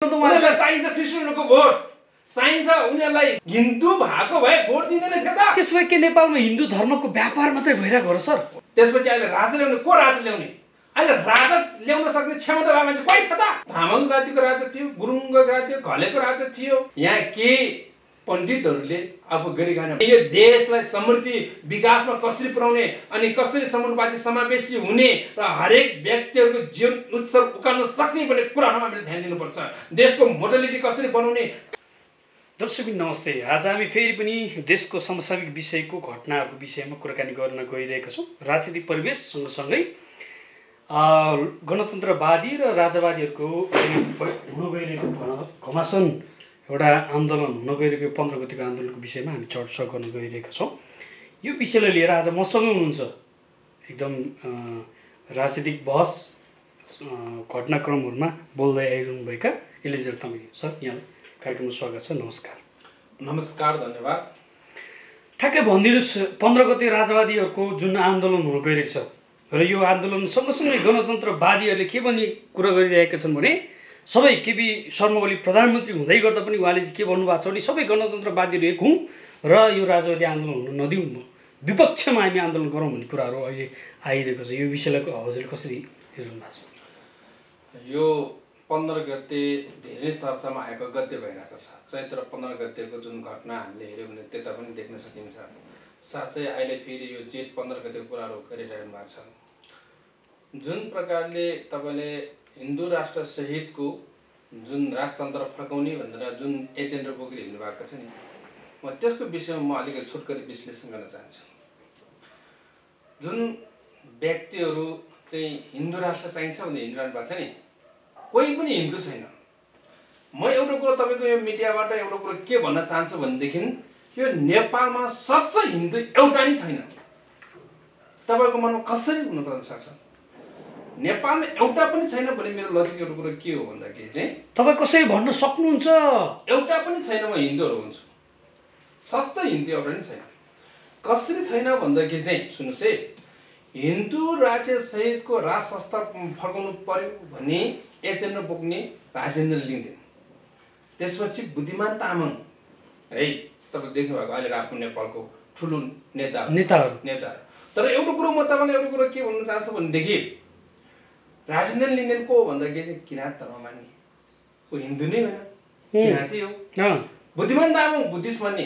उनीहरूलाई चाहिन्छ क्रिस्चियनहरूको भोट चाहिन्छ उनीहरूलाई हिन्दू भएको भए भोट दिँदैन थियो त। त्यसो भए के नेपालमा हिन्दू धर्मको व्यापार मात्रै भइरहेको हो सर? त्यसपछि अहिले राजा ल्याउने को राजा ल्याउने? अहिले राजा ल्याउन सक्ने क्षमता भएको मान्छे कोही छ त? तामाङ जातिको राजा थियो, गुरुङको राजा थियो, घलेको राजा थियो। यहाँ के पण्डितहरूले आफू गरिखाने यो देशलाई समृद्धि विकासमा कसरी पुर्याउने अनि कसरी समानुपातिक समावेशी हुने र हरेक व्यक्तिहरूको जीवन उत्सव उकाल्न सक्ने भन्ने कुरामा हामीले ध्यान दिनुपर्छ। देशको मोडालिटी कसरी बनाउने। दर्शक नमस्ते, आज हामी फेरि पनि देशको समसामयिक विषयको घटनाहरूको विषयमा कुराकानी गर्न गइरहेका छौँ। राजनीतिक परिवेश सँगसँगै गणतन्त्रवादी र राजावादीहरूको हुन गइरहेको घमासान एउटा आन्दोलन हुन गइरहेको 15 गतिको आन्दोलनको विषयमा हामी चर्चा गर्न गइरहेका छौँ। यो विषयलाई लिएर आज मसँग हुनुहुन्छ एकदम राजनीतिक बहस घटनाक्रमहरूमा बोल्दै आइरहनुभएका एलिजर तामाङ सर, यहाँ कार्यक्रममा स्वागत छ। नमस्कार। नमस्कार, धन्यवाद। ठ्याक्कै भनिदिनुहोस्, 15 गते राजावादीहरूको जुन आन्दोलन हुन गइरहेको छ र यो आन्दोलन सँगसँगै गणतन्त्रवादीहरूले के भन्ने कुरा गरिरहेका छन् भने सबै केपी शर्मा ओली प्रधानमन्त्री हुँदै गर्दा पनि उहाँले चाहिँ के भन्नुभएको छ भने सबै गणतन्त्रवादीहरू एक हौँ र यो राजावादी आन्दोलन हुन नदिउँ, विपक्षमा हामी आन्दोलन गरौँ भन्ने कुराहरू अहिले आइरहेको छ। यो विषयलाई हजुरले कसरी हेर्नु भएको छ? यो 15 गते धेरै चर्चामा आएको गते भइरहेको छ। चैत्र 15 गतेको जुन घटना हामीले हेऱ्यौँ भने त्यता पनि देख्न सकिन्छ। साँच्चै अहिले फेरि यो जेठ 15 गतेको कुराहरू गरिरहनु भएको छ। जुन प्रकारले तपाईँले हिन्दू राष्ट्र सहितको जुन राजतन्त्र फर्काउने भनेर जुन एजेन्डा बोकेर हिँड्नु भएको छ नि, म त्यसको विषयमा म अलिकति छोटकरी विश्लेषण गर्न चाहन्छु। जुन व्यक्तिहरू चाहिँ हिन्दू राष्ट्र चाहिन्छ भनेर हिँडिरहनु भएको छ नि, कोही पनि हिन्दू छैन। म एउटा कुरो तपाईँको यो मिडियाबाट एउटा कुरो के भन्न चाहन्छु भनेदेखि यो नेपालमा सच्चै हिन्दू एउटा नै छैन। तपाईँको मनमा कसरी हुनुपर्ने सक्छ? नेपालमा एउटा पनि छैन भने मेरो लजिक एउटा कुरो के हो भन्दाखेरि चाहिँ तपाईँ कसरी भन्न सक्नुहुन्छ? एउटा पनि छैन, म हिन्दूहरू हुन्छु। सच्चै हिन्दू एउटा पनि छैन। कसरी छैन भन्दाखेरि चाहिँ सुन्नुहोस् है, हिन्दू राज्य सहितको राज संस्था फर्काउनु पर्यो भने एजेन्डा बोक्ने राजेन्द्र लिङ्गदेन, त्यसपछि बुद्धिमान तामाङ है, तपाईँ देख्नुभएको अहिले राप्पो नेपालको ठुलो नेताहरू। तर एउटा कुरो म तपाईँलाई एउटा कुरो के भन्न चाहन्छु भनेदेखि राजेन्द्र लिङ्गदेन को भन्दाखेरि चाहिँ किराँत धर्म मान्ने, ऊ हिन्दू नै होइन, किराँती हो। बुद्धिमान तामाङ बुद्धिस्ट मान्ने,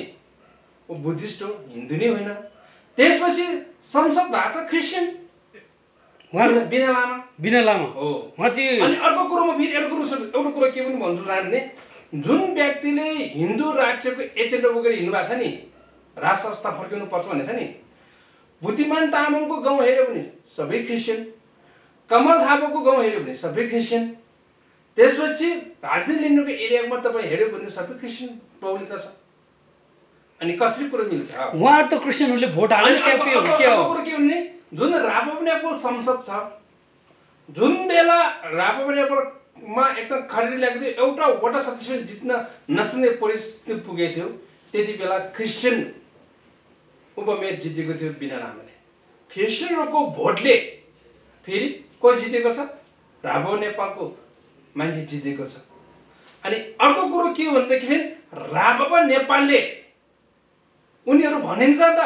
ऊ बुद्धिस्ट हो, हिन्दू नै होइन। त्यसपछि संसद भएको छ क्रिस्चियन, बिना लामा हो। अनि अर्को कुरो म फेरि एउटा कुरो के पनि भन्छु भने जुन व्यक्तिले हिन्दू राज्यको एजेन्डा बोकेर हिँड्नु भएको छ नि, राज संस्था फर्किनु पर्छ भने छ नि, बुद्धिमान तामाङको गाउँ हेऱ्यो भने सबै क्रिस्चियन, कमल थापाको गाउँ हेऱ्यो भने सबै क्रिस्चियन, त्यसपछि राजनीति लिनुको एरियामा तपाईँ हेऱ्यो भने सबै क्रिस्चियन बहुलता छ। अनि कसरी कुरो मिल्छ? उहाँहरू त क्रिस्चियनहरूले भोट हाल्ने कुरो के भन्ने, जुन रापा नेपाल संसद छ, जुन बेला रापा नेपालमा एकदम खडेरी लागेको थियो, एउटा वटा सदस्य जित्न नसक्ने परिस्थिति पुगेको थियो, त्यति बेला क्रिस्चियन उपमेयर जितेको थियो बिना लामाले। क्रिस्चियनहरूको भोटले फेरि को जितेको छ? रापा नेपालको मान्छे जितेको छ। अनि अर्को कुरो के हो भनेदेखि रापा नेपालले उनीहरू भनिन्छ त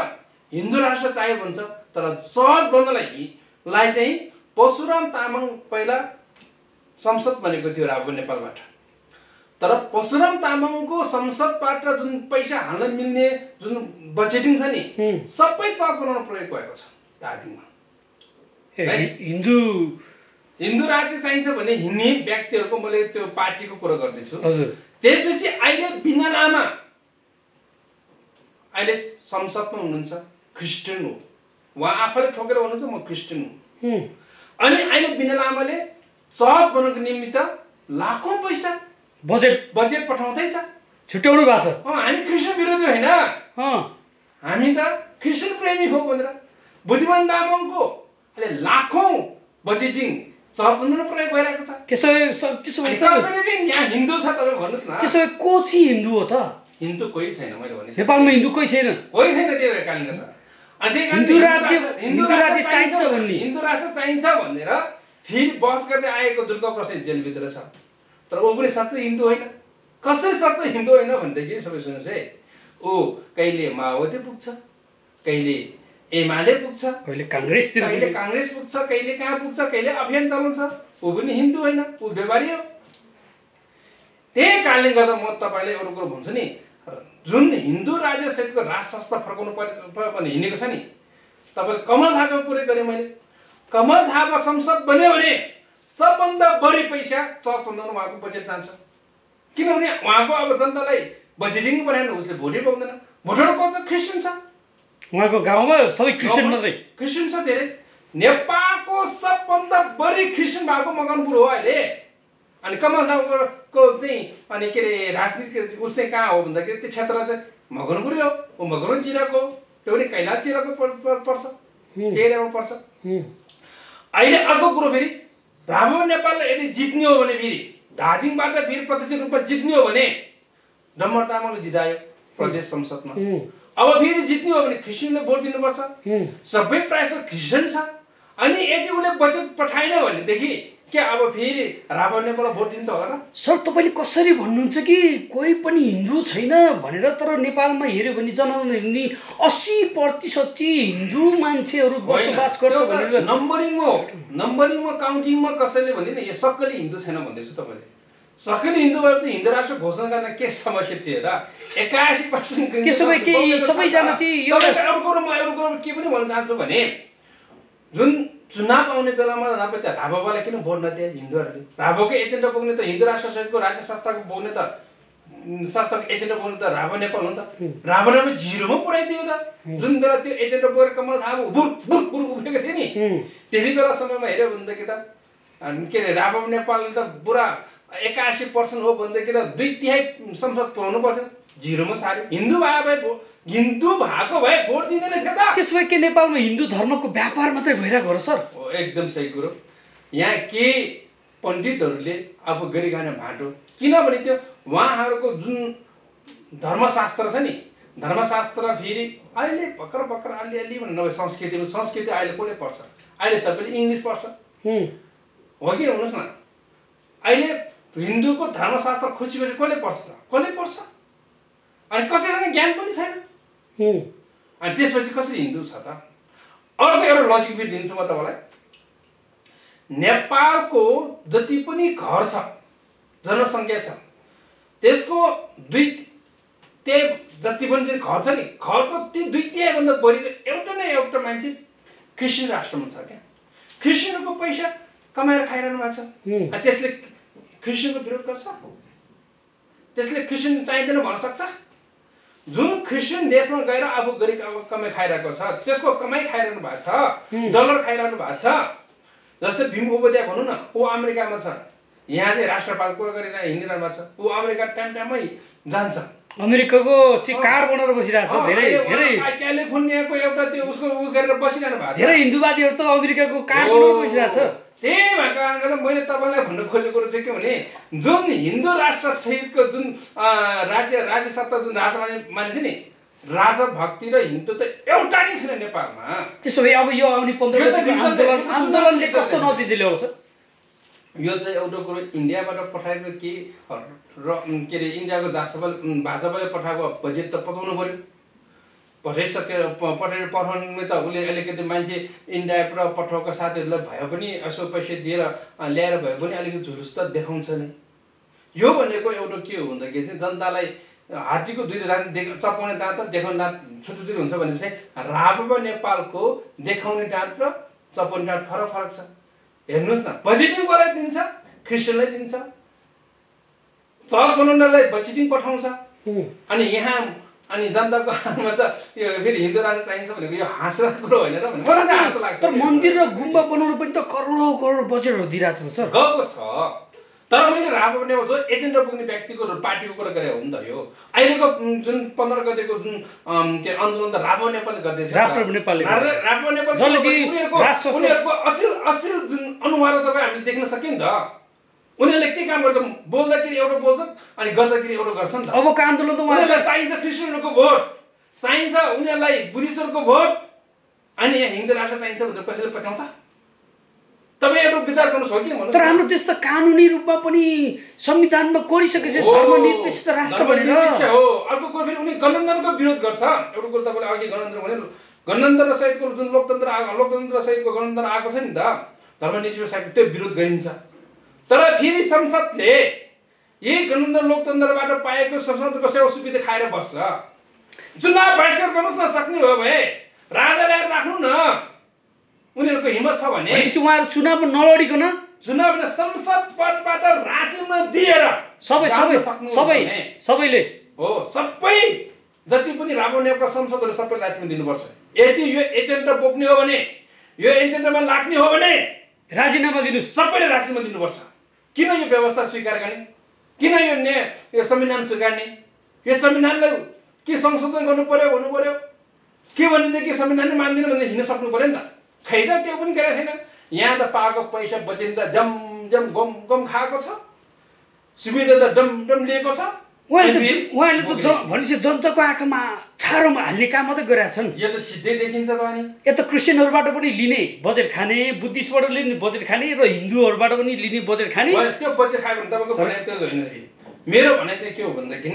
हिन्दू राष्ट्र चाहियो भन्छ, तर सहज बन्नलाई चाहिँ परशुराम तामाङ पहिला संसद बनेको थियो रापा नेपालबाट। तर परशुराम तामाङको संसदबाट जुन पैसा हाल्न मिल्ने जुन बजेटिङ छ नि, सबै चर्च बनाउन प्रयोग भएको छ दार्जिलिङमा। हिन्दू राज्य चाहिन्छ भने हिँड्ने व्यक्तिहरूको मैले त्यो पार्टीको कुरा गर्दैछु। त्यसपछि अहिले बिना लामा अहिले संसदमा हुनुहुन्छ, क्रिस्चियन हो, उहाँ आफैले ठोकेर भन्नुहुन्छ म क्रिस्चियन हुँ। अनि अहिले बिना लामाले चर्च बनाउनको निमित्त लाखौँ पैसा बजेट पठाउँदैछ, छुट्याउनु भएको छ। हामी क्रिस्चियन विरोधी होइन, हामी त क्रिस्चियन प्रेमी हो भनेर बुद्धिमान तामाङको अहिले लाखौँ बजेटिङ चर्च बनाउन प्रयोग भइरहेको छ। त्यसो भए यहाँ हिन्दू छ तपाईँ भन्नुहोस् न। त्यसो भए को चाहिँ हिन्दू हो त? हिन्दू कोही छैन। मैले भने नेपालमा हिन्दू कोही छैन, कोही छैन। त्यो कारणले त हिन्दू राज्य चाहिन्छ भन्ने, हिन्दू राष्ट्र चाहिन्छ भनेर फेरि बस गर्दै आएको दुर्गा प्रसाद जेलभित्र छ। तर ऊ पनि साँच्चै हिन्दू होइन। कसै साँच्चै हिन्दू होइन भनेदेखि सबै सुन्नुहोस् है, ऊ कहिले माओवादी पुग्छ, कहिले एमाले पुग्छ, कहिले काङ्ग्रेसतिर, कहिले काङ्ग्रेस पुग्छ, कहिले कहाँ पुग्छ, कहिले अभियान चलाउँछ। ऊ पनि हिन्दू होइन, ऊ व्यापारी हो। त्यही कारणले गर्दा म तपाईँलाई एउटा कुरो भन्छु नि, जुन हिन्दू राज्य सहितको राज संस्था फर्काउनु पर्ने हिँडेको छ नि, तपाईँले कमल थापाको कुरै गरेँ मैले। कमल थापा संसद बन्यो भने सबभन्दा बढी पैसा चर्च बनाउनु उहाँको बजेट जान्छ। किनभने उहाँको अब जनतालाई बजेटिङ पठाएन, उसले भोटै पाउँदैन। भोटरको चाहिँ क्रिस्चियन छ, उहाँको गाउँमा सबै क्रिस्चियन मात्रै, क्रिस्चियन छ धेरै। नेपालको सबभन्दा बढी क्रिस्चियन भएको मकवानपुर हो अहिले। अनि कमल थापाको चाहिँ अनि के अरे राजनीतिक उस चाहिँ कहाँ हो भन्दाखेरि त्यो क्षेत्र चाहिँ मकवानपुरै हो। ऊ मकवानपुर जिल्लाको, त्यो पनि कैलाश जिल्लाको पर्छ, त्यो एरियामा पर्छ। अहिले अर्को कुरो फेरि, राभो नेपालले यदि जित्ने हो भने फेरि धादिङबाट फेरि प्रत्यक्ष रूपमा जित्ने हो भने डम्बर तामाङले जितायो प्रदेश संसदमा। अब फेरि जित्ने हो भने क्रिस्चियनले भोट दिनुपर्छ। सबै प्रायः क्रिस्चियन छ। अनि यदि उसले बजेट पठाएन भनेदेखि के अब फेरि राभा नेपाललाई भोट दिन्छ होला र? सर तपाईँले कसरी भन्नुहुन्छ कि कोही पनि हिन्दू छैन भनेर, तर नेपालमा हेऱ्यो भने जनसङ्ख्या 80% चाहिँ हिन्दू मान्छेहरू बसोबास गर्छ भनेर नम्बरिङमा काउन्टिङमा कसैले भन्दैन यो सक्कली हिन्दू छैन भन्दैछु। तपाईँले सक्कली हिन्दू भएर चाहिँ हिन्दू राष्ट्र घोषणा गर्न के समस्या थियो र? 81% के सबैजना चाहिँ एउटा कुरो के पनि भन्न चाहन्छु भने, जुन चुनाव आउने बेलामा तपाईँ त्यहाँ राभावालाई किन भोट नदिए हिन्दूहरूले? राभाको एजेन्डा बोक्ने त हिन्दू राष्ट्र सहितको राज्य संस्थाको बोक्ने त संस्थाको एजेन्डा बोक्ने त राभा नेपाल हो नि त। राभा नेपाल जिरोमा पुऱ्याइदियो त। जुन बेला त्यो एजेन्डा बोकेर कमल थाहा बुर उठेको थियो नि, त्यति बेला समयमा हेऱ्यो भनेदेखि त के अरे राभा नेपालले त पुरा 81% हो भनेदेखि त 2/3 संसद पुऱ्याउनु पर्थ्यो, जिरोमा छाड्यो। हिन्दू भएको भए भोट दिँदैन थियो त। त्यसो भए के नेपालमा हिन्दू धर्मको व्यापार मात्रै भइरहेको हो र सर? एकदम सही कुरो। यहाँ के पण्डितहरूले आफू गरिखाने भाँटो, किनभने त्यो उहाँहरूको जुन धर्मशास्त्र छ नि, धर्मशास्त्र फेरि अहिले भर्खर अलिअलि भने नभए संस्कृति अहिले कसले पढ्छ? अहिले सबैले इङ्ग्लिस पढ्छ हो कि हुनुहोस् न। अहिले हिन्दूको धर्मशास्त्र खुसी कसले पढ्छ त? कसले पढ्छ? अनि कसैसँग ज्ञान पनि छैन। अनि त्यसपछि कसरी हिन्दू छ त? अर्को एउटा लजिक पनि दिन्छु म तपाईँलाई। नेपालको जति पनि घर छ, जनसङ्ख्या छ, त्यसको जति पनि घर छ नि, घरको ती 2/3 भन्दा बढीको एउटा न एउटा मान्छे क्रिस्चियन राष्ट्रमा छ क्या। क्रिस्चियनहरूको पैसा कमाएर खाइरहनु भएको छ। त्यसले क्रिस्चियनको विरोध गर्छ? त्यसले क्रिस्चियन चाहिँदैन भन्न सक्छ? जुन क्रिस्चियन देशमा गएर आफू गरिब कमाइ खाइरहेको छ, त्यसको कमाइ खाइरहनु भएको छ, डलर खाइरहनु भएको छ। जस्तै भीम उपाध्याय भनौँ न, ऊ अमेरिकामा छ, यहाँ चाहिँ राष्ट्रपालको गरेर हिँडिरहनु भएको छ। ऊ अमेरिका टाइममै जान्छ, अमेरिकाको चाहिँ कार्ड बनाएर बसिरहेको छ। धेरै क्यालिफोर्नियाको एउटा त्यो उसको गरेर बसिरहनु भएको छ। धेरै हिन्दूवादीहरू त अमेरिकाको कार्ड बनाएर बसिरहेको छ। त्यही भएको कारणले गर्दा मैले तपाईँलाई भन्न खोजेको कुरो चाहिँ के भने, जुन हिन्दू राष्ट्र सहितको जुन राज्य सत्ता जुन राजा मानिन्छ नि, राजा भक्ति र हिन्दू त एउटा नै छैन नेपालमा। त्यसो भए अब यो आउने 15 गतिको आन्दोलनले कस्तो नतिजा ल्याउँछ? यो चाहिँ एउटा कुरो इन्डियाबाट पठाएको के अरे इन्डियाको भाजपाले पठाएको बजेट त पचाउनु पर्यो। पठाउनु त उसले अलिकति मान्छे इन्डियाबाट पठाएको साथीहरूलाई भयो पनि यसो पैसा दिएर ल्याएर भयो पनि अलिकति झुरुस त देखाउँछ नै। यो भनेको एउटा के हो भन्दाखेरि चाहिँ जनतालाई हात्तीको 2 दाँत चपाउने दाँत र देखाउने दाँत छुट्टै हुन्छ भने चाहिँ राभा नेपालको देखाउने दाँत र चपाउने दाँत फरक छ। हेर्नुहोस् न, बजेटिङ कसलाई दिन्छ? क्रिस्चियनलाई दिन्छ। चर्च बनाउनलाई बजेटिङ पठाउँछ। अनि यहाँ अनि जनताको हातमा त यो फेरि हिन्दू राष्ट्र चाहिन्छ भनेको यो हाँसोको कुरो होइन त भने मलाई चाहिँ हाँसो लाग्छ। तर मन्दिर र गुम्बा बनाउनु पनि त करोड बजेटहरू दिइरहेको छ सर। गएको छ, तर मैले राभा नेपाल जो एजेन्डा पुग्ने व्यक्तिको पार्टीको कुरा गरेको हो नि त। यो अहिलेको जुन 15 गतेको जुन के आन्दोलन त राभा नेपालले गर्दैछ। राभा नेपाल उनीहरूको असल जुन अनुहार तपाईँ हामीले देख्न सक्यौँ नि त। उनीहरूले के काम गर्छ? बोल्दाखेरि एउटा बोल्छ अनि गर्दाखेरि एउटा गर्छ नि त। अबको आन्दोलन त उनीहरूलाई चाहिन्छ क्रिस्चियनहरूको भोट, चाहिन्छ उनीहरूलाई बुद्धिस्टहरूको भोट, अनि यहाँ हिन्दू राष्ट्र चाहिन्छ भनेर कसैले पठाउँछ? तपाईँ एउटा विचार गर्नुहोस् हो कि भन्नुहोस्। तर हाम्रो देश त कानुनी रूपमा पनि संविधानमा कोरिसकेको छ धर्मनिरपेक्ष राष्ट्र भनेर हो। अर्को कुरो फेरि उनी गणतन्त्रको विरोध गर्छ। एउटा कुरो तपाईँले अघि गणतन्त्र भने गणतन्त्र सहितको जुन लोकतन्त्र सहितको गणतन्त्र आएको छ नि त धर्मनिरपेक्ष सहित त्यो विरोध गरिन्छ। तर फेरि संसदले यही गणतन्त्र लोकतन्त्रबाट पाएको संसदको सेवा सुविधा खाएर बस्छ। चुनाव बहिष्कार गर्नुहोस् न सक्ने हो भए राजा ल्याएर राख्नु न। उनीहरूको हिम्मत छ भने उहाँहरू चुनावमा नलडिकन चुनाव संसद पदबाट राज्यमा दिएर सबैले हो सबै जति पनि राबोनेका संसदहरू सबै राज्यमा दिनुपर्छ। यदि यो एजेन्डा बोक्ने हो भने यो एजेन्डामा लाग्ने हो भने राजीनामा दिनुहोस्। सबैले राजीनामा दिनुपर्छ। किन यो व्यवस्था स्वीकार गर्ने? किन यो संविधान स्वीकार्ने? यो संविधानलाई के संशोधन गर्नु पर्यो भन्नु पर्यो के भनेदेखि संविधानले मान्दैन भने हिँड्न सक्नु पर्यो नि त। खै त त्यो पनि गरेको छैन। यहाँ त पाएको पैसा बचिन्छ जम गम गम खाएको छ। सुविधा त डम लिएको छ। उहाँले त भनेपछि जनताको आँखामा छारोमा हाल्ने काम मात्रै गरेका छन्। यो त सिधै देखिन्छ त। अनि यता क्रिस्चियनहरूबाट पनि लिने बजेट खाने, बुद्धिस्टबाट लिने बजेट खाने र हिन्दूहरूबाट पनि लिने बजेट खाने। त्यो बजेट खायो भने तपाईँको भनाइ त्यो होइन। मेरो भनाइ चाहिँ के हो भनेदेखि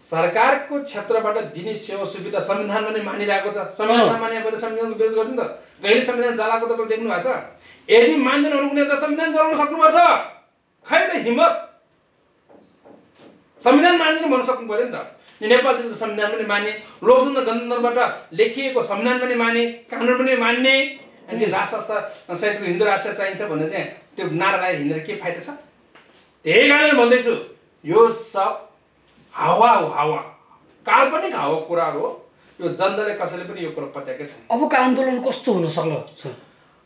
सरकारको क्षेत्रबाट दिने सेवा सुविधा संविधानमा नै मानिरहेको छ। संविधान नमानेपछि संविधानको विरोध गर्नु त कहिले संविधान जलाएको तपाईँले देख्नु भएको छ? यदि मान्दैन भने उनीहरूले त संविधान जलाउन सक्नुपर्छ। खै त हिम्मत संविधान मान्दैन भन्न सक्नु पर्यो नि त। नेपाल देशको संविधान पनि मान्ने, लोकतन्त्र गणतन्त्रबाट लेखिएको संविधान पनि मान्ने, कानुन पनि मान्ने, अनि राष्ट्र सहितको हिन्दू राष्ट्र चाहिन्छ भने चाहिँ त्यो नारा लगाएर हिँडेर के फाइदा छ? त्यही कारणले भन्दैछु यो सब हावा हो, हावा काल्पनिक हावा कुराहरू हो। यो जनताले कसैले पनि यो कुरा पत्याएकै छैन। अबको आन्दोलन कस्तो हुन सक्छ?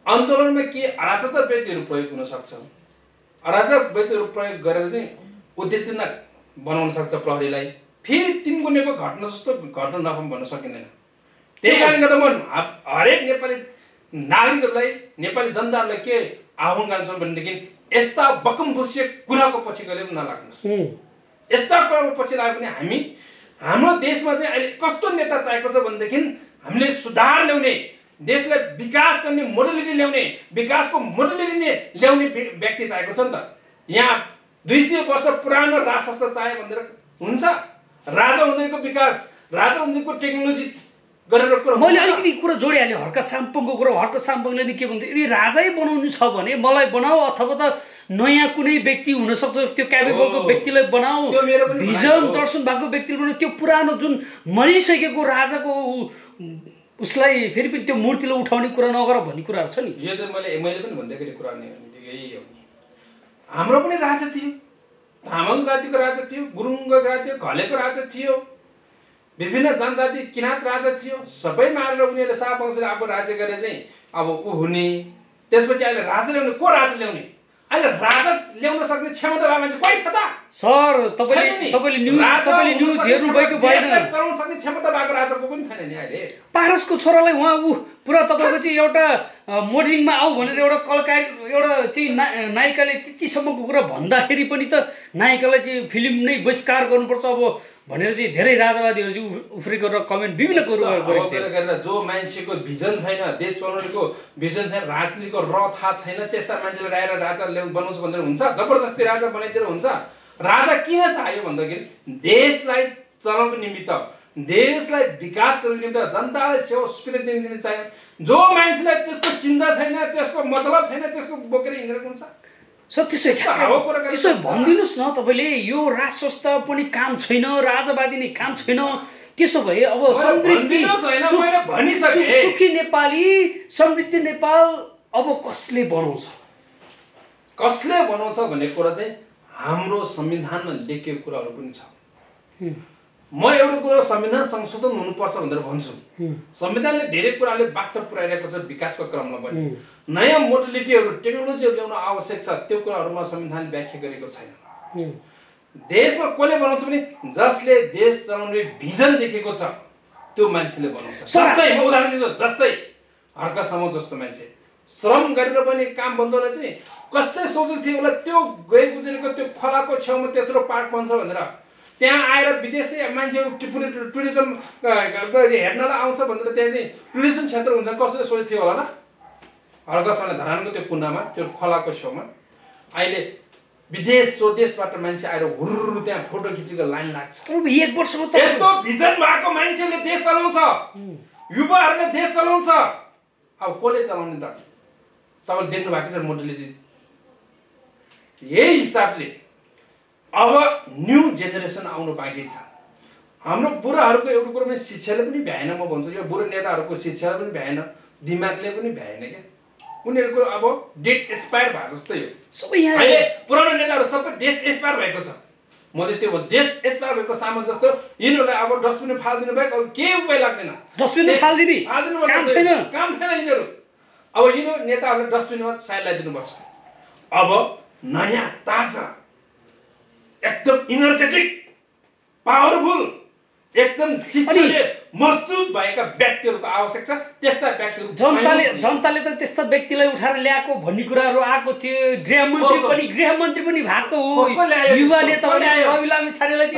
आन्दोलनमा के अराजक व्यक्तिहरू प्रयोग हुन सक्छ। अराजक व्यक्तिहरू प्रयोग गरेर चाहिँ उत्तेजना बनाउन सक्छ प्रहरीलाई। फेरि तिनगुनेको घटना जस्तो घटना नफाउँ भन्न सकिँदैन। त्यही कारणले गर्दा म हरेक नेपाली नागरिकहरूलाई नेपाली जनताहरूलाई के आह्वान गर्न सक्छु भनेदेखि यस्ता बकमबुसिया कुराको पछि कहिले पनि नलाग्नुहोस्। यस्ता कुराको पछि लाग्यो भने हाम्रो देशमा चाहिँ अहिले कस्तो नेता चाहिएको छ भनेदेखि हामीले सुधार ल्याउने, देशलाई विकास गर्ने मोडलिटी ल्याउने, विकासको मोडलिटी ल्याउने व्यक्ति चाहिएको छ नि त। यहाँ 200 वर्ष पुरानो राजशास्त्र चाहियो भनेर हुन्छ? राजा हुँदैको विकास, राजा हुँदैको टेक्नोलोजी गरेर कुरा मैले अलिकति कुरा जोडिहालेँ। हर्क साम्पोङको कुरा। हर्क साम्पोङले नि के भन्थ्यो, यदि राजै बनाउनु छ भने मलाई बनाऊ अथवा त नयाँ कुनै व्यक्ति हुनसक्छ त्यो क्यापेबलको व्यक्तिलाई बनाऊ, भिजन दर्शन भएको व्यक्तिले बनाऊ। त्यो पुरानो जुन मरिसकेको राजाको उसलाई फेरि पनि त्यो मूर्तिलाई उठाउने कुरा नगर भन्ने कुराहरू छ नि। यो त मैले पनि भन्दाखेरि कुरा यही हो। हाम्रो पनि राजा थियो, तामाङ जातिको राजा थियो, गुरुङको राजा थियो, घलेको राजा थियो, विभिन्न जनजाति किराँत राजा थियो। सबै मारेर उनीहरूले शाहवंशले आफू राज्य गरेर चाहिँ अब ऊ हुने। त्यसपछि अहिले राजा ल्याउने, को राजा ल्याउने? अहिले राजा ल्याउन सक्ने क्षमता भएको मान्छे कोही छ त? सर तपाईले न्युज हेर्नु भएको भएन। चलाउन सक्ने क्षमता भएको राजाको पनि छैन नि अहिले। पारसको छोरालाई उहाँ पुरा तपाईँको चाहिँ एउटा मोडलिङमा आऊ भनेर एउटा कलाकार एउटा चाहिँ नायिकाले त्यतिसम्मको कुरा भन्दाखेरि पनि त नायिकालाई चाहिँ फिल्म नै बहिष्कार गर्नुपर्छ अब भनेर चाहिँ धेरै राजावादीहरू चाहिँ उफ्रेको र कमेन्ट विभिन्न कुरो गरेर जो मान्छेको भिजन छैन, देश बनाउनेको भिजन छैन, राजनीतिको र थाहा छैन, त्यस्ता मान्छेले ल्याएर राजा बनाउँछ भनेर हुन्छ? जबरजस्ती राजा बनाइदिएर हुन्छ? राजा किन चाहियो भन्दाखेरि देशलाई चलाउनको निमित्त, देशलाई विकास गर्नको निमित्त, जनतालाई सेवा सुविधा दिने निमित्त चाहियो। जो मान्छेलाई त्यसको चिन्ता छैन, त्यसको मतलब छैन, त्यसको बोकेर हिँडेको हुन्छ। त्यसो भनिदिनुहोस् न तपाईँले, यो राजस्व पनि काम छैन, राजावादी नै काम छैन। त्यसो भए अब सुखी नेपाली, समृद्धि नेपाल अब कसले बनाउँछ? कसले बनाउँछ भन्ने कुरा चाहिँ हाम्रो संविधानमा लेखिएको कुराहरू पनि छ। म एउटा कुरा संविधान संशोधन हुनुपर्छ भनेर भन्छु। संविधानले धेरै कुराले बाध्य पुर्याइरहेको छ विकासको क्रममा पनि। नयाँ मोडलिटीहरू, टेक्नोलोजीहरू ल्याउन आवश्यक छ, त्यो कुराहरूमा संविधानले व्याख्या गरेको छैन। देशमा कसले बनाउँछ भने जसले देश चलाउने भिजन देखेको छ त्यो मान्छेले बनाउँछ। जस्तै म उदाहरण दिन्छु, जस्तै हर्क सामु जस्तो मान्छे श्रम गरेर पनि काम बन्दैन चाहिँ कसले सोचेको थियो होला त्यो गए गुजरेको त्यो खोलाको छेउमा त्यत्रो पार्क बन्छ भनेर? त्यहाँ आएर विदेशी मान्छे टुरिज्म हेर्नलाई आउँछ भनेर त्यहाँ चाहिँ टुरिज्म क्षेत्र हुन्छ, कसैले सोचेको थियो होला? अर्गसले धरानको त्यो कुनामा त्यो खोलाको छेउमा अहिले विदेश स्वदेशबाट मान्छे आएर हुर्रु त्यहाँ फोटो खिचेको लाइन लाग्छ। एक वर्षमा त यस्तो भिजन भएको मान्छेले देश चलाउँछ, युवाहरूले देश चलाउँछ। अब कसले चलाउने त? तपाईँले देख्नु भएको छ मोडलिटी। यही हिसाबले अब न्यू जेनेरेसन आउनु बाँकी छ। हाम्रो बुढाहरूको एउटा कुरो पनि शिक्षाले पनि भ्याएन, म भन्छु यो बुढो नेताहरूको शिक्षाले पनि भ्याएन, दिमागले पनि भ्याएन क्या। उनीहरूको अब डेट एक्सपायर भएको जस्तै हो सबै। यहाँ अहिले पुरानो नेताहरू सबै डेट एक्सपायर भएको छ। म चाहिँ त्यो डेट एक्सपायर भएको सामान जस्तो यिनीहरूलाई अब डस्टबिन फालिदिनु बाहेक अरू केही उपाय लाग्दैन। डस्टबिन फालिदिने काम छैन, काम छैन यिनीहरू। अब यिनीहरू नेताहरूले डस्टबिनमा साइड लगाइदिनुपर्छ। अब नयाँ ताजा एकदम इनर्जेटिक पावरफुल एकदम शिक्षाले मजबुत भएका व्यक्तिहरूको आवश्यक छ। त्यस्ता व्यक्तिहरू जनताले त त्यस्ता व्यक्तिलाई उठाएर ल्याएको भन्ने कुराहरू आएको थियो। गृहमन्त्री पनि भएको हो। युवा नेता रवि लामी छानेलाई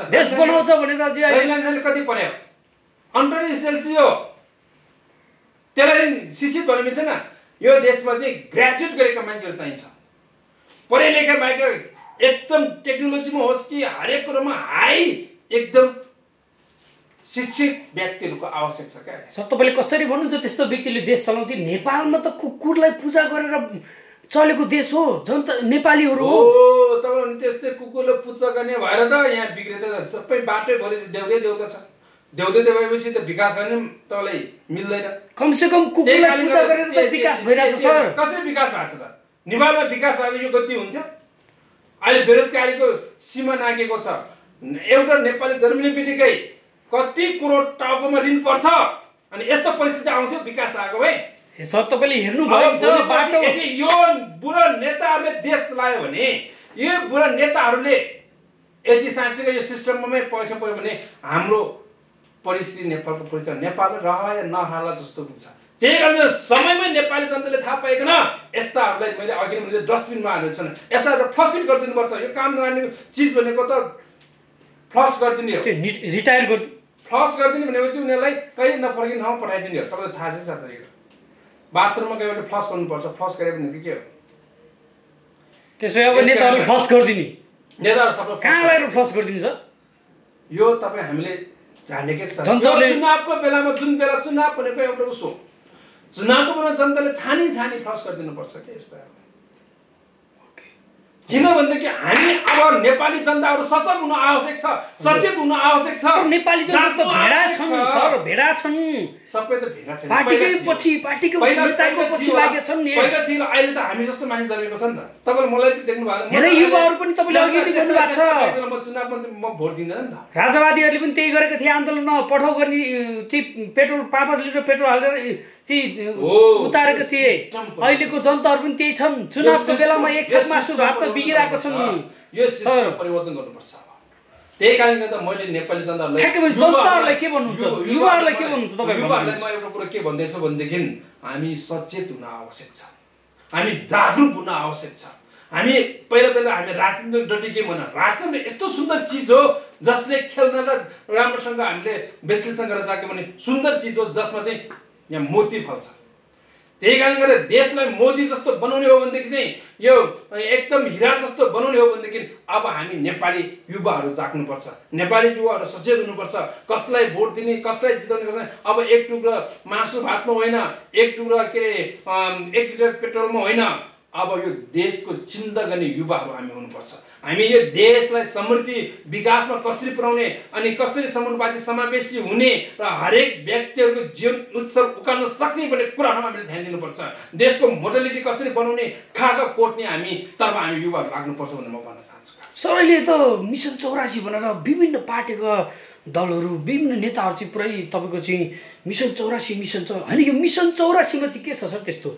देश बनाउँछ भनेर रवि लामिछाने कति पढ्यो? अन्टनी सेल्सी हो। त्यसलाई शिक्षित भन्न मिल्छ न। यो देशमा चाहिँ ग्रेजुएट गरेका मान्छेहरू चाहिन्छ। पढे लेखा भएका एकदम टेक्नोलोजीमा होस् कि हरेक कुरोमा हाई एकदम शिक्षित व्यक्तिहरूको आवश्यक छ क्या। सर तपाईँले कसरी भन्नुहुन्छ त्यस्तो व्यक्तिले देश चलाउँछ? नेपालमा त कुकुरलाई पूजा गरेर चलेको देश हो, जनता नेपालीहरू हो। तपाईँ त्यस्तै कुकुरले पूजा गर्ने भएर त यहाँ बिग्रेर त सबै बाटै भरि देउदै देउता छ। देउदै देउपछि त विकास गर्ने तपाईँलाई मिल्दैन। कमसेकम कुकुरलाई पूजा गरेर त विकास भइरहेछ सर। कसरी विकास भएको छ त? नेपालमा विकास भएको यो गति हुन्थ्यो? अहिले बेरोजगारीको सीमा नागेको छ। एउटा नेपाली जन्मिने बित्तिकै कति करोड टाउकोमा ऋण पर्छ अनि यस्तो परिस्थिति आउँथ्यो विकास आएको भए? सर तपाईँले हेर्नुभयो बाटो। यदि यो बुढा नेताहरूले देश चलायो भने, यो बुढा नेताहरूले यदि साँच्चै यो सिस्टममै पैसा पर्यो भने हाम्रो परिस्थिति नेपालको परिस्थिति नेपालमा रहला या नरहला जस्तो हुन्छ। त्यही कारण समयमै नेपाली जनताले थाहा पाइकन यस्ताहरूलाई मैले अघि भने डस्टबिनमा हालेको छन्। यसलाई फ्लसिङ गरिदिनुपर्छ। यो काम नगर्ने चिज भनेको त फ्लस गरिदिने हो। रिटायर गरिदिनु फ्लस गरिदिने भनेपछि उनीहरूलाई कहीँ नफर्किने ठाउँमा पठाइदिने हो। तपाईँलाई थाहा छ सर? बाथरुममा गएर फ्लस गर्नुपर्छ। फ्लस गरे भनेको के हो? त्यसो अब नेताहरू फ्लस गरिदिने, नेताहरू सबै कहाँ लगाएर फ्लस गरिदिने सर? यो तपाईँ हामीले जानेकै छ। चुनावको बेलामा जुन बेला चुनाव भनेको एउटा उसो चुनावको बेला जनताले छानी फ्लस गरिदिनुपर्छ क्या यस्तो। किनभनेदेखि हामी अब नेपाली जनताहरू सशक्त हुन आवश्यक छ, सचेत हुन आवश्यक छ। नेपाली जनता त भेडा छन् सर, भेडा छन्। सबै त भेडा छैन। पार्टीको पछि नेताको पछि लागेका छन् नि। पहिला थियो, अहिले त हामी जस्तो मानिस जन्मेको छ नि त। तपाईँले मलाई देख्नु भएको धेरै युवाहरू पनि तपाईँले अघि नै भन्नु भएको छ। म चुनावमा म भोट दिँदैन नि त। राजावादीहरूले पनि त्यही गरेका थिए आन्दोलनमा। पठाउ गर्ने चाहिँ पेट्रोल 5-5 लिटर पेट्रोल हालेर चाहिँ उतारेका थिए। अहिलेको जनताहरू पनि त्यही छन्। चुनावको बेलामा एक छाक मासु भातमा बिगिरहेको छन्। यो सिस्टम परिवर्तन गर्नुपर्छ। त्यही कारणले गर्दा मैले नेपाली जनताहरूलाई जनताहरूलाई के भन्नुहुन्छ, युवाहरूलाई के भन्नुहुन्छ तपाईँ? युवाहरूलाई म एउटा कुरो के भन्दैछु भनेदेखि हामी सचेत हुन आवश्यक छ, हामी जागरुक हुन आवश्यक छ। हामी पहिला हामी राजनीतिक डटी के भन्न, राजनीति यस्तो सुन्दर चिज हो जसले खेल्न र राम्रोसँग हामीले विश्लेषण गरेर सक्यो भने सुन्दर चिज हो जसमा चाहिँ यहाँ मोती फल्छ। त्यही कारणले गर्दा देशलाई मोती जस्तो बनाउने हो भनेदेखि चाहिँ यो एकदम हिरा जस्तो बनाउने हो भनेदेखि अब हामी नेपाली युवाहरू जाग्नुपर्छ। नेपाली युवाहरू सचेत हुनुपर्छ। कसलाई भोट दिने, कसलाई जिताउने, कसलाई अब एक टुक्रा मासु भातमा होइन, एक टुक्रा के अरे 1 लिटर पेट्रोलमा होइन। अब यो देशको चिन्ता गर्ने युवाहरू हामी हुनुपर्छ। हामी यो देशलाई समृद्धि विकासमा कसरी पुर्याउने अनि कसरी समानुपाती समावेशी हुने र हरेक व्यक्तिहरूको जीवन उत्सव उकाल्न सक्ने भन्ने कुराहरूमा हामीले ध्यान दिनुपर्छ। देशको मोडलिटी कसरी बनाउने खाका कोट्ने तर्फ हामी युवाहरू लाग्नुपर्छ भनेर म भन्न चाहन्छु। सर अहिले त मिसन 84 भनेर विभिन्न पार्टीका दलहरू विभिन्न नेताहरू चाहिँ पुरै तपाईँको चाहिँ मिसन 84 होइन। यो मिसन 84 मा चाहिँ के छ सर? त्यस्तो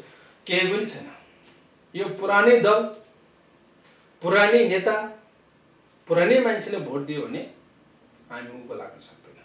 केही पनि छैन। यो पुरानै दल, पुरानै नेता, पुरानै मान्छेले भोट दियो भने हामी उँभो लाग्न सक्दैन।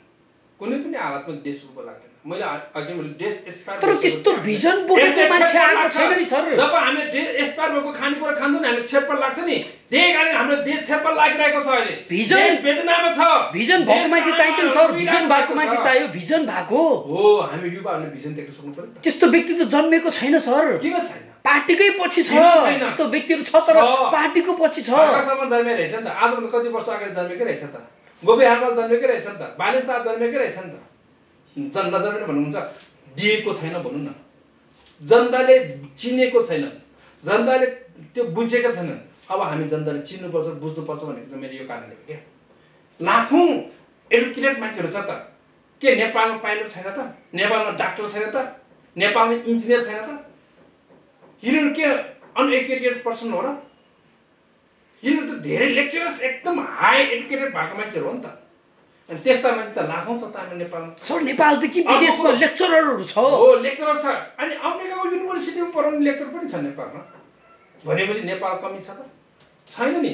कुनै पनि हालतमा देश उभो लाग्दैन। मैले अघि देश एक्सपायर तर त्यस्तो भिजन बोकेको मान्छे आएको छैन नि सर। जब हामीले देश एक्सपायर भएको खानेकुरा खान्छौँ नि हामीले छेप्पल लाग्छ नि, त्यही कारण हाम्रो देश छेप्पल लागिरहेको छ अहिले। देश वेदनामा छ। भिजन भएको मान्छे चाहिन्छ नि सर, भिजन भएको मान्छे चाहियो, भिजन भएको हो। हामी युवाहरूले भिजन देख्न सक्नु पर्यो। त्यस्तो व्यक्ति त जन्मेको छैन सर। किन छैन? पार्टीकै पछि छ त्यस्तो व्यक्तिहरू छ, तर पार्टीको पछि छ। आकाशमा जन्मेको रहेछ नि त, आजभन्दा कति वर्ष अगाडि जन्मेकै रहेछ त। गोबी हाकल जन्मेकै रहेछ नि त, बाले शाह जन्मेकै रहेछ नि त। नजन्मेन भन्नुहुन्छ, दिएको छैन भनौँ न। जनताले चिनेको छैन, जनताले त्यो बुझेका छैनन्। अब हामी जनताले चिन्नुपर्छ, बुझ्नुपर्छ भनेको चाहिँ मेरो यो कारणले हो क्या। लाखौँ एडुकेटेड मान्छेहरू छ त, के नेपालमा पाइलट छैन त? नेपालमा डाक्टर छैन त? नेपालमा इन्जिनियर छैन त? यिनीहरू के अनएडुकेटेड पर्सन हो र? यिनीहरू त धेरै लेक्चरर्स एकदम हाई एडुकेटेड भएको मान्छेहरू हो नि त। अनि त्यस्ता मान्छे त लाखौँ छ त हाम्रो नेपालमा। सर नेपालदेखि विदेशमा लेक्चररहरू छ। हो, लेक्चरर छ। अनि अमेरिकाको युनिभर्सिटीमा पढाउने लेक्चर पनि छ नेपालमा। भनेपछि नेपाल कमी छ त? छैन नि।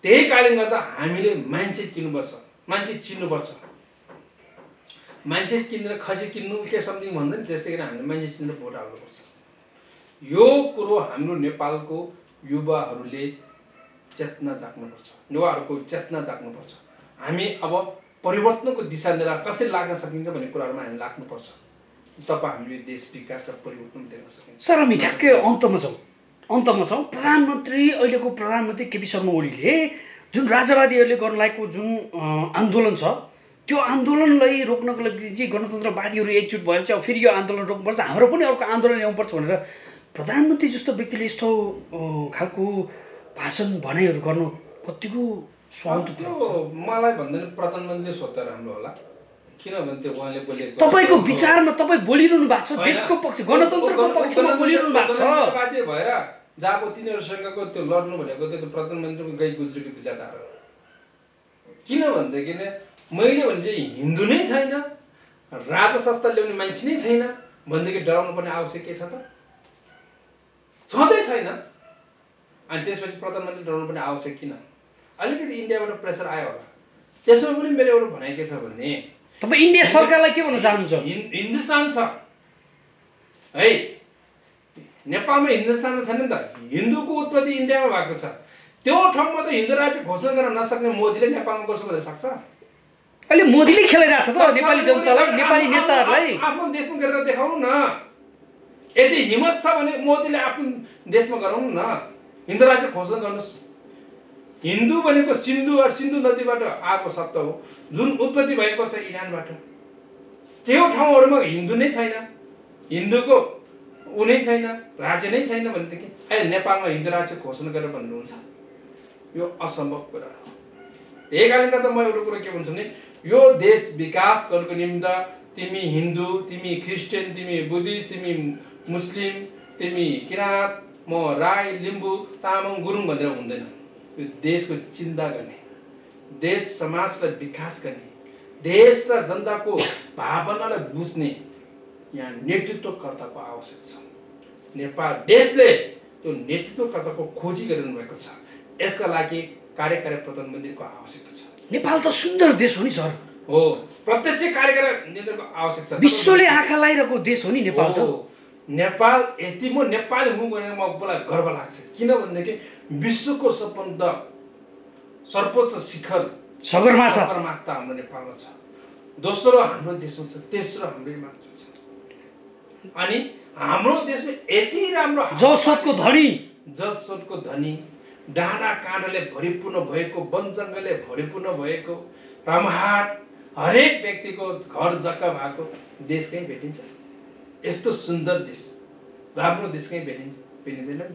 त्यही कारणले गर्दा हामीले मान्छे किन्नुपर्छ, मान्छे चिन्नुपर्छ। मान्छे किनेर खसी किन्नु के समथिङ भन्छ नि, त्यस्तै गरी हामीले मान्छे चिनेर भोट हाल्नुपर्छ। यो कुरो हाम्रो नेपालको युवाहरूले चेतना जाग्नुपर्छ, युवाहरूको चेतना जाग्नुपर्छ। हामी अब परिवर्तनको दिशा लिएर कसरी लाग्न सकिन्छ भन्ने कुराहरूमा हामी लाग्नुपर्छ, तब हामीले देश विकास र परिवर्तन देख्न सकिन्छ। सर हामी ठ्याक्कै अन्तमा छौँ। प्रधानमन्त्री, अहिलेको प्रधानमन्त्री केपी शर्मा ओलीले जुन राजावादीहरूले गर्न लागेको जुन आन्दोलन छ, त्यो आन्दोलनलाई रोक्नको लागि चाहिँ गणतन्त्रवादीहरू एकजुट भएर चाहिँ अब फेरि यो आन्दोलन रोक्नुपर्छ, हाम्रो पनि अर्को आन्दोलन ल्याउनुपर्छ भनेर प्रधानमन्त्री जस्तो व्यक्तिले यस्तो खालको भाषण भनाइहरू गर्नु कतिको स्वागत? त्यो मलाई भन्दैन, प्रधानमन्त्रीले सोध्दा राम्रो होला। किनभने त्यो उहाँले बोलेको तपाईँको विचारमा तपाईँ बोलिरहनु भएको छ देशको पक्ष, गणतन्त्रको पक्षमा बोलिरहनु भएको छ। बाध्य भएर जब तिनीहरूसँगको त्यो लड्नु भनेको त्यो प्रधानमन्त्रीको गई गुज्रेको विचारधारा हो। किनभनेदेखि मैले भने चाहिँ हिन्दू नै छैन, राजा संस्था ल्याउने मान्छे नै छैन भनेदेखि डराउनु पर्ने आवश्यक के छ त? छँदै छैन। अनि त्यसपछि प्रधानमन्त्री डराउनु पर्ने आवश्यक किन? अलिकति इन्डियाबाट प्रेसर आयो होला। त्यसमा पनि मेरो एउटा भनाइ के छ भने, तपाईँ इन्डिया सरकारलाई के भन्न चाहनुहुन्छ? हिन्दुस्तान छ है, नेपालमा हिन्दुस्तान छैन नि त। हिन्दूको उत्पत्ति इन्डियामा भएको छ। त्यो ठाउँमा त हिन्दू राज्य घोषणा गर्न नसक्ने मोदीले नेपालमा बस्नु भनेर सक्छ? अहिले मोदीले खेलाइरहेको छ त नेपाली जनतालाई, नेपाली नेताहरूलाई। आफ्नो देशमा गरेर देखाउनु न। यदि हिम्मत छ भने मोदीले आफ्नो देशमा गराउनु न, हिन्दू राज्य घोषणा गर्नुहोस्। हिन्दू भनेको सिन्धु नदीबाट आएको शब्द हो, जुन उत्पत्ति भएको छ इरानबाट। त्यो ठाउँहरूमा हिन्दू नै छैन, हिन्दूको ऊ नै छैन, राज्य नै छैन भनेदेखि अहिले नेपालमा हिन्दू राज्य घोषणा गरेर भन्नुहुन्छ, यो असम्भव कुरा हो। त्यही कारणले गर्दा म एउटा कुरो के भन्छु भने, यो देश विकास गर्नको निम्ति तिमी हिन्दू, तिमी क्रिस्चियन, तिमी बुद्धिस्ट, तिमी मुस्लिम, तिमी किराँत, म राई, लिम्बू, तामाङ, गुरुङ भनेर हुँदैन। यो देशको चिन्ता गर्ने, देश समाजलाई विकास गर्ने, देश र जनताको भावनालाई बुझ्ने यहाँ नेतृत्वकर्ताको आवश्यक छ। नेपाल देशले त्यो नेतृत्वकर्ताको खोजी गरिरहनु भएको छ। यसका लागि कार्यकारी प्रधानमन्त्रीको आवश्यकता छ। नेपाल त सुन्दर देश हो नि सर। हो, प्रत्यक्ष कार्यकारी नेतृत्वको आवश्यक छ। विश्वले आँखा लागिरहेको देश हो नि नेपाल। त नेपाल यति म नेपाली हुँ भनेर मलाई गर्व लाग्छ। किनभनेदेखि विश्वको सबभन्दा सर्वोच्च शिखर सगरमाथा हाम्रो नेपालमा छ। दोस्रो हाम्रो देशमा छ, तेस्रो हाम्रै मात्र छ। अनि हाम्रो देशमा यति राम्रो जलस्रोतको धनी, डाँडा काँडाले भरिपूर्ण भएको, वन जङ्गलले भरिपूर्ण भएको, रामहाट हरेक व्यक्तिको घर जग्गा भएको देश कहीँ भेटिन्छ? यस्तो सुन्दर देश, राम्रो देश कहीँ भेटिँदैन नि त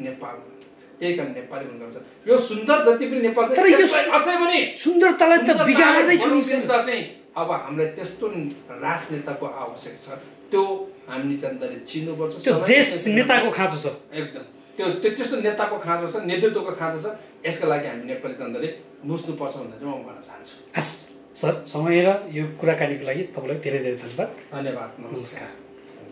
नेपालमा। त्यही कारण नेपाली हुनुपर्छ। यो सुन्दर जति पनि नेपाल छ, अझै पनि सुन्दरतालाई त बिगार्दै छ नि चाहिँ। अब हामीलाई त्यस्तो राजनेताको आवश्यक छ। त्यो हामी जनताले चिन्नुपर्छ। त्यो देश नेताको खाँचो छ, एकदम त्यो त्यस्तो नेताको खाँचो छ, नेतृत्वको खाँचो छ। यसका लागि हामी नेपाली जनताले बुझ्नुपर्छ भनेर चाहिँ म भन्न चाहन्छु। हस् सर, समय र यो कुराकानीको लागि तपाईँलाई धेरै धेरै धन्यवाद। धन्यवाद, नमस्कार।